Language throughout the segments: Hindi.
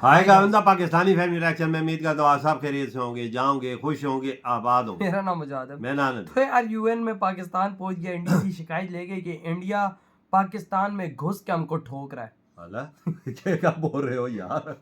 आएगा बंदा पाकिस्तानी फैमिली रिएक्शन में। उम्मीद करता हूँ आप सब खैरियत से होंगे, जाओगे, खुश होंगे, आबाद होंगे। मेरा नाम मुजाहिद है। मैं नानद। तो यार यूएन में पाकिस्तान पहुंच गया, इंडिया की शिकायत ले गई कि इंडिया पाकिस्तान में घुस के हमको ठोक रहा है। क्या बोल रहे हो यार?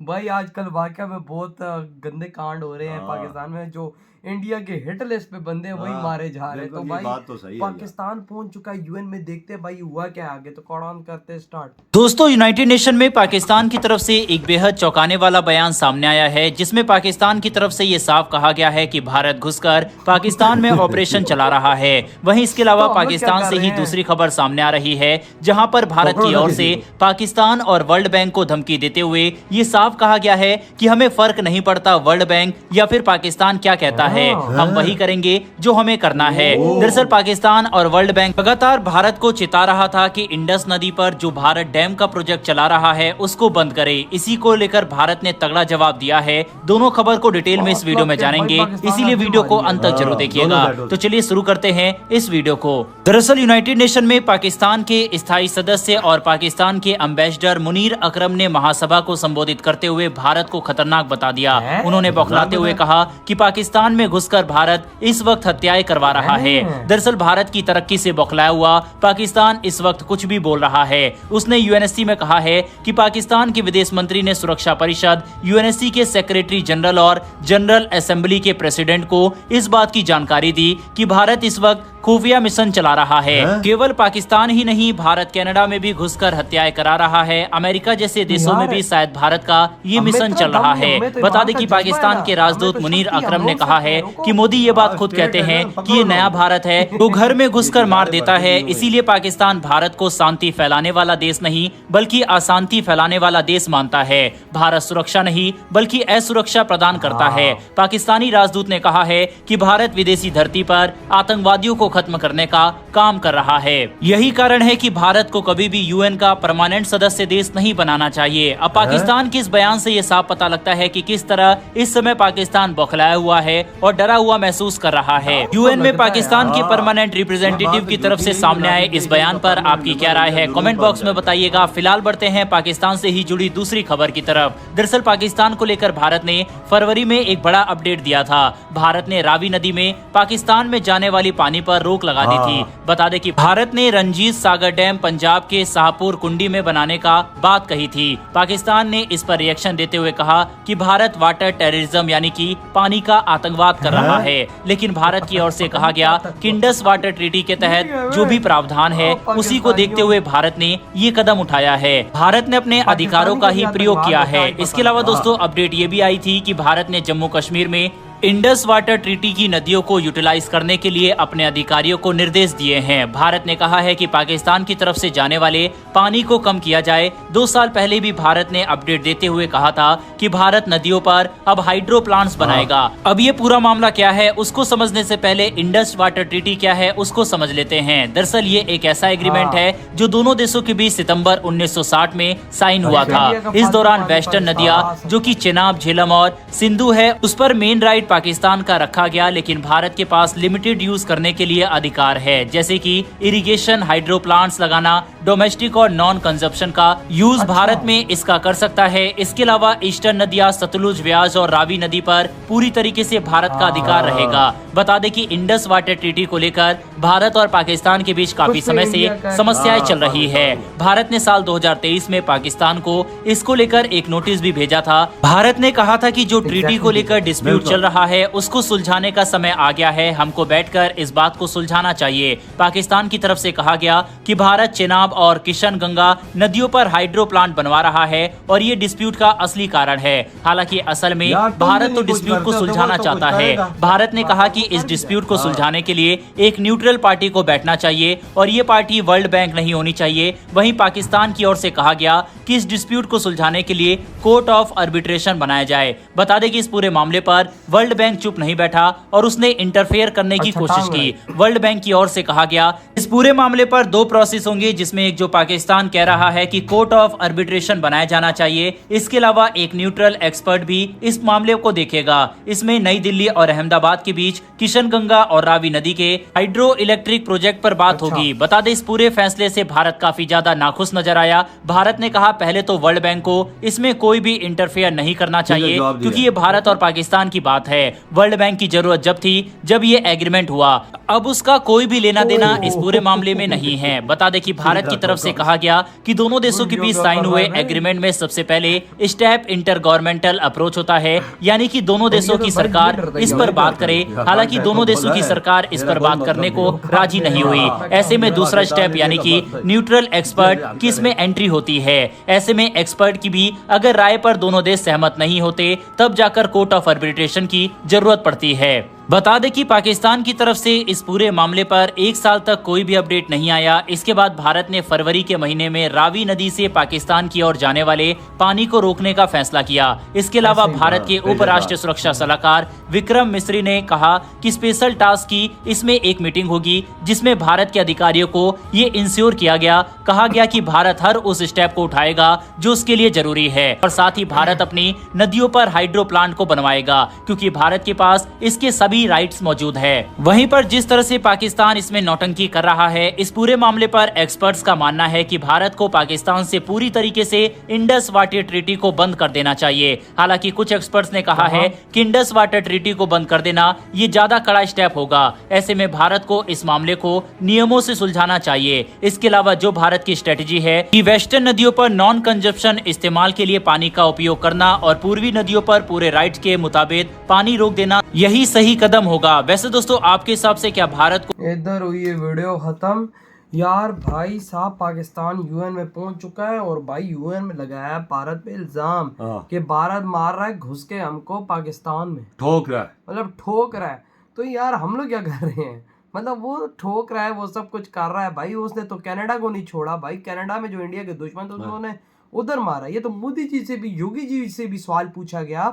भाई आजकल वाकया में बहुत गंदे कांड हो रहे हैं पाकिस्तान में। जो इंडिया के हिट लिस्ट पे बंदे हैं वही मारे जा रहे हैं। तो भाई बात तो सही है पाकिस्तान पहुंच चुका है यूएन में। देखते हैं भाई हुआ क्या आगे। तो कौन करते स्टार्ट। दोस्तों, यूनाइटेड नेशन में पाकिस्तान की तरफ से एक बेहद चौंकाने वाला बयान सामने आया है, जिसमें पाकिस्तान की तरफ से ये साफ कहा गया है कि भारत घुसकर पाकिस्तान में ऑपरेशन चला रहा है। वहीं इसके अलावा पाकिस्तान से ही दूसरी खबर सामने आ रही है, जहां पर भारत की ओर से पाकिस्तान और वर्ल्ड बैंक को धमकी देते हुए ये साफ कहा गया है कि हमें फर्क नहीं पड़ता वर्ल्ड बैंक या फिर पाकिस्तान क्या कहता है, हम वही करेंगे जो हमें करना है। दरअसल पाकिस्तान और वर्ल्ड बैंक लगातार भारत को चिता रहा था कि इंडस नदी पर जो भारत डैम का प्रोजेक्ट चला रहा है उसको बंद करे। इसी को लेकर भारत ने तगड़ा जवाब दिया है। दोनों खबर को डिटेल में इस वीडियो में जानेंगे, इसीलिए वीडियो को अंत तक जरूर देखिएगा। तो चलिए शुरू करते हैं इस वीडियो को। दरअसल यूनाइटेड नेशन में पाकिस्तान के स्थायी सदस्य और पाकिस्तान के एम्बेसडर मुनीर अकरम ने महासभा को संबोधित करते हुए भारत को खतरनाक बता दिया। उन्होंने बौखलाते हुए कहा कि पाकिस्तान में घुसकर भारत इस वक्त हत्याएं करवा रहा है। दरअसल भारत की तरक्की से बौखलाया हुआ पाकिस्तान इस वक्त कुछ भी बोल रहा है। उसने यूएनएससी में कहा है कि पाकिस्तान के विदेश मंत्री ने सुरक्षा परिषद, यूएनएससी के सेक्रेटरी जनरल और जनरल असेंबली के प्रेसिडेंट को इस बात की जानकारी दी कि भारत इस वक्त खुफिया मिशन चला रहा है। केवल पाकिस्तान ही नहीं, भारत कनाडा में भी घुसकर हत्याएं करा रहा है। अमेरिका जैसे देशों में भी शायद भारत का ये मिशन चल रहा है। बता दें कि पाकिस्तान के राजदूत मुनीर अकरम ने कहा है कि मोदी ये बात खुद कहते हैं कि ये नया भारत है, वो घर में घुसकर मार देता है। इसीलिए पाकिस्तान भारत को शांति फैलाने वाला देश नहीं बल्कि अशांति फैलाने वाला देश मानता है। भारत सुरक्षा नहीं बल्कि असुरक्षा प्रदान करता है। पाकिस्तानी राजदूत ने कहा है कि भारत विदेशी धरती पर आतंकवादियों को खत्म करने का काम कर रहा है। यही कारण है कि भारत को कभी भी यूएन का परमानेंट सदस्य देश नहीं बनाना चाहिए। अब पाकिस्तान के इस बयान से ये साफ पता लगता है कि किस तरह इस समय पाकिस्तान बौखलाया हुआ है और डरा हुआ महसूस कर रहा है। यूएन में पाकिस्तान के परमानेंट रिप्रेजेंटेटिव की तरफ से सामने आए इस बयान पर आपकी क्या राय है, कमेंट बॉक्स में बताइएगा। फिलहाल बढ़ते हैं पाकिस्तान से ही जुड़ी दूसरी खबर की तरफ। दरअसल पाकिस्तान को लेकर भारत ने फरवरी में एक बड़ा अपडेट दिया था। भारत ने रावी नदी में पाकिस्तान में जाने वाली पानी पर रोक लगा दी थी। बता दें कि भारत ने रंजीत सागर डैम पंजाब के शाहपुर कुंडी में बनाने का बात कही थी। पाकिस्तान ने इस पर रिएक्शन देते हुए कहा कि भारत वाटर टेररिज्म यानी कि पानी का आतंकवाद कर रहा है। लेकिन भारत की ओर से कहा गया कि इंडस वाटर ट्रीटी के तहत जो भी प्रावधान है उसी को देखते हुए भारत ने ये कदम उठाया है। भारत ने अपने अधिकारों का ही प्रयोग किया है। इसके अलावा दोस्तों अपडेट ये भी आई थी कि भारत ने जम्मू कश्मीर में इंडस वाटर ट्रीटी की नदियों को यूटिलाइज करने के लिए अपने अधिकारियों को निर्देश दिए हैं। भारत ने कहा है कि पाकिस्तान की तरफ से जाने वाले पानी को कम किया जाए। 2 साल पहले भी भारत ने अपडेट देते हुए कहा था कि भारत नदियों पर अब हाइड्रो प्लांट्स बनाएगा। अब ये पूरा मामला क्या है उसको समझने से पहले इंडस वाटर ट्रीटी क्या है उसको समझ लेते हैं। दरअसल ये एक ऐसा एग्रीमेंट है जो दोनों देशों के बीच सितंबर 1960 में साइन हुआ था। इस दौरान वेस्टर्न नदियां जो कि चेनाब, झेलम और सिंधु है उस पर मेन राइट पाकिस्तान का रखा गया, लेकिन भारत के पास लिमिटेड यूज करने के लिए अधिकार है, जैसे कि इरिगेशन, हाइड्रो प्लांट्स लगाना, डोमेस्टिक और नॉन कंजप्शन का यूज भारत में इसका कर सकता है। इसके अलावा ईस्टर्न नदियां सतलुज, व्यास और रावी नदी पर पूरी तरीके से भारत का अधिकार रहेगा। बता दें कि इंडस वाटर ट्रीटी को लेकर भारत और पाकिस्तान के बीच काफी समय से समस्याएं चल रही है। भारत ने साल 2023 में पाकिस्तान को इसको लेकर एक नोटिस भी भेजा था। भारत ने कहा था कि जो ट्रीटी को लेकर डिस्प्यूट चल रहा है उसको सुलझाने का समय आ गया है, हमको बैठकर इस बात को सुलझाना चाहिए। पाकिस्तान की तरफ से कहा गया कि भारत चेनाब और किशन गंगा नदियों पर हाइड्रो प्लांट बनवा रहा है और ये डिस्प्यूट का असली कारण है। हालांकि असल में भारत तो डिस्प्यूट को सुलझाना चाहता है। भारत ने कहा कि इस डिस्प्यूट को सुलझाने के लिए एक न्यूट्रल पार्टी को बैठना चाहिए और ये पार्टी वर्ल्ड बैंक नहीं होनी चाहिए। वहीं पाकिस्तान की ओर से कहा गया कि इस डिस्प्यूट को सुलझाने के लिए कोर्ट ऑफ आर्बिट्रेशन बनाया जाए। बता दें कि इस पूरे मामले पर वर्ल्ड वर्ल्ड बैंक चुप नहीं बैठा और उसने इंटरफेयर करने की अच्छा, कोशिश टांग की। वर्ल्ड बैंक की ओर से कहा गया इस पूरे मामले पर 2 प्रोसेस होंगे, जिसमें एक जो पाकिस्तान कह रहा है कि कोर्ट ऑफ आर्बिट्रेशन बनाया जाना चाहिए, इसके अलावा एक न्यूट्रल एक्सपर्ट भी इस मामले को देखेगा। इसमें नई दिल्ली और अहमदाबाद के बीच किशनगंगा और रावी नदी के हाइड्रो इलेक्ट्रिक प्रोजेक्ट पर बात अच्छा। होगी। बता दें, इस पूरे फैसले से भारत काफी ज्यादा नाखुश नजर आया। भारत ने कहा पहले तो वर्ल्ड बैंक को इसमें कोई भी इंटरफेयर नहीं करना चाहिए, जवाब दिया। क्योंकि ये भारत और पाकिस्तान की बात है। वर्ल्ड बैंक की जरूरत जब थी जब ये एग्रीमेंट हुआ, अब उसका कोई भी लेना देना इस पूरे मामले में नहीं है। बता दें कि भारत की तरफ से कहा गया कि दोनों देशों के बीच साइन हुए एग्रीमेंट में सबसे पहले स्टेप इंटर गवर्नमेंटल अप्रोच होता है, यानी कि दोनों देशों की सरकार इस पर बात करे। हालांकि दोनों देशों की सरकार इस पर बात करने को राजी नहीं हुई। ऐसे में दूसरा स्टेप यानी कि न्यूट्रल एक्सपर्ट की इसमें एंट्री होती है। ऐसे में एक्सपर्ट की भी अगर राय पर दोनों देश सहमत नहीं होते, तब जाकर कोर्ट ऑफ आर्बिट्रेशन की जरूरत पड़ती है। बता दें कि पाकिस्तान की तरफ से इस पूरे मामले पर 1 साल तक कोई भी अपडेट नहीं आया। इसके बाद भारत ने फरवरी के महीने में रावी नदी से पाकिस्तान की ओर जाने वाले पानी को रोकने का फैसला किया। इसके अलावा भारत के उप राष्ट्रीय सुरक्षा सलाहकार विक्रम मिस्री ने कहा कि स्पेशल टास्क की इसमें एक मीटिंग होगी, जिसमें भारत के अधिकारियों को ये इंश्योर किया गया, कहा गया कि भारत हर उस स्टेप को उठाएगा जो उसके लिए जरूरी है, और साथ ही भारत अपनी नदियों पर हाइड्रो प्लांट को बनवाएगा, क्योंकि भारत के पास इसके सभी राइट्स मौजूद है। वहीं पर जिस तरह से पाकिस्तान इसमें नौटंकी कर रहा है, इस पूरे मामले पर एक्सपर्ट्स का मानना है कि भारत को पाकिस्तान से पूरी तरीके से इंडस वाटर ट्रीटी को बंद कर देना चाहिए। हालांकि कुछ एक्सपर्ट्स ने कहा है कि इंडस वाटर ट्रीटी को बंद कर देना ये ज्यादा कड़ा स्टेप होगा। ऐसे में भारत को इस मामले को नियमों से सुलझाना चाहिए। इसके अलावा जो भारत की स्ट्रेटेजी है कि वेस्टर्न नदियों पर नॉन कंजप्शन इस्तेमाल के लिए पानी का उपयोग करना और पूर्वी नदियों पर पूरे राइट्स के मुताबिक पानी रोक देना, यही सही कदम होगा। वैसे दोस्तों, आपके हिसाब से क्या भारत को इधर हुई ये वीडियो खत्म। यार भाई साहब, पाकिस्तान यूएन में पहुंच चुका है और भाई यूएन में लगाया है भारत पे इल्जाम कि भारत मार रहा है घुस के हमको पाकिस्तान में, ठोक रहा है। मतलब ठोक रहा है। तो यार हम लोग क्या कर रहे हैं, मतलब वो ठोक रहा है, वो सब कुछ कर रहा है भाई। उसने तो कनाडा को नहीं छोड़ा भाई, कनाडा में जो इंडिया के दुश्मन थे उन्होंने उधर मारा। ये तो मोदी जी से भी, योगी जी से भी सवाल पूछा गया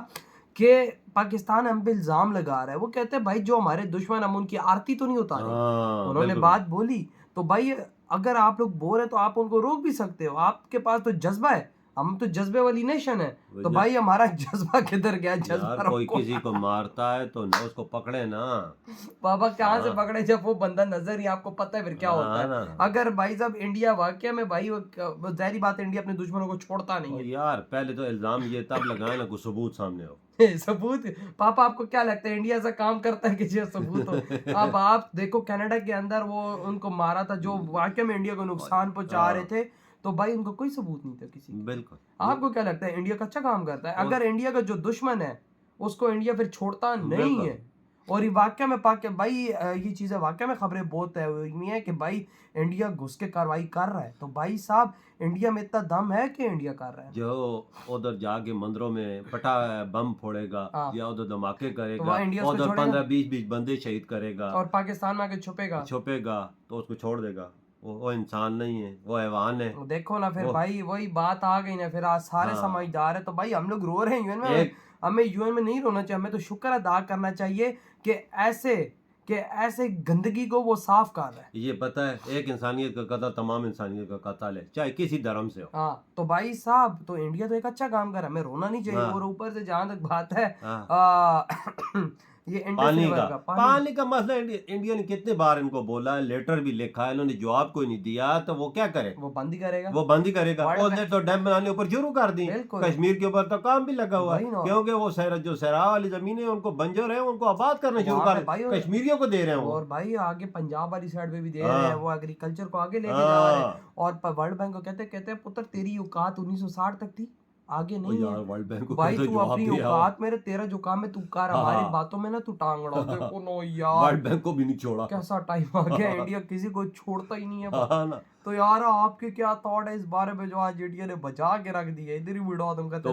कि पाकिस्तान हम पे इल्जाम लगा रहा है। वो कहते हैं भाई जो हमारे दुश्मन, हम उनकी आरती तो नहीं उतारे। उन्होंने बात बोली। तो भाई अगर आप लोग बोल रहे तो आप उनको रोक भी सकते हो, आपके पास तो जज्बा है। हम तो जज्बे वाली नेशन है, तो भाई हमारा जज्बा किधर गया? जज्बा कोई किसी को मारता है तो ना उसको पकड़े ना बाबा, कहाँ से पकड़े जब वो बंदा नजर ही, आपको पता है फिर क्या होता है। अगर भाई साहब इंडिया वाकई में भाई, वो जाहिर बात है इंडिया अपने दुश्मनों को छोड़ता नहीं है। यार पहले तो इल्जाम ये तब लगाए ना कोई सबूत सामने हो। सबूत? पापा आपको क्या लगता है इंडिया ऐसा काम करता है कि जो सबूत हो? अब आप देखो कनाडा के अंदर वो उनको मारा था जो वाकई में इंडिया को नुकसान पहुंचा रहे थे, तो भाई उनको कोई सबूत नहीं था किसी का। बिल्कुल। आपको क्या लगता है इंडिया का अच्छा काम करता है? अगर इंडिया का जो दुश्मन है उसको इंडिया फिर छोड़ता नहीं है। और ये वाकई में भाई ये चीजें वाकई में खबरें बहुत हुई है कि भाई इंडिया घुस के कार्रवाई कर रहा है। तो भाई साहब इंडिया में इतना दम है कि इंडिया कर रहा है। जो उधर जाके मंदिरों में बम फोड़ेगा या उधर धमाके करेगा, उधर 15-20 बंदे शहीद करेगा और पाकिस्तान में आके छुपेगा तो उसको छोड़ देगा। वो इंसान नहीं है, वो हैवान है। देखो ना, फिर भाई वही बात आ गई ना, फिर आज सारे समझदार है। तो भाई हम लोग रो रहे हैं यूएन में, हमें यूएन में नहीं रोना चाहिए, हमें तो शुक्र अदा करना चाहिए कि ऐसे गंदगी को वो साफ कर रहा है। ये पता है, एक इंसानियत का कत्ल तमाम इंसानियत का कत्ल है, चाहे किसी धर्म से हो। हाँ, तो भाई साहब तो इंडिया तो एक अच्छा काम कर रहा है, हमें रोना नहीं चाहिए। और ऊपर से जहां तक बात है ये पानी का मसला, इंडिया ने कितने बार इनको बोला है, लेटर भी लिखा है, इन्होंने जवाब कोई नहीं दिया। तो वो क्या करे? वो बंद ही करेगा। और तो डैम बनाने ऊपर शुरू कर दी। कश्मीर के ऊपर तो काम भी लगा हुआ है, क्योंकि वो जो सहरा वाली जमीन है उनको बंजर है, उनको आबाद करना शुरू कर, कश्मीरियों को दे रहे हैं। और भाई आगे पंजाब वाली साइड पे भी दे रहे हैं, वो एग्रीकल्चर को आगे लेके जा रहे हैं। और वर्ल्ड बैंक को कहते हैं पुत्र तेरी औकात 1960 तक थी, आगे नहीं है। वर्ल्ड बैंक को भाई तू अपनी औकात मेरे, तेरा जो काम है तू कर, हमारी बातों में ना तू टांग अड़ा। देखो नो यार, वर्ल्ड बैंक को भी नहीं छोड़ा। कैसा टाइम आ गया, इंडिया किसी को छोड़ता ही नहीं है। तो यार आपके क्या थॉट है इस बारे में जो आज इंडिया ने बचा के रख दिया? इधर ही वीडियो तुम कहते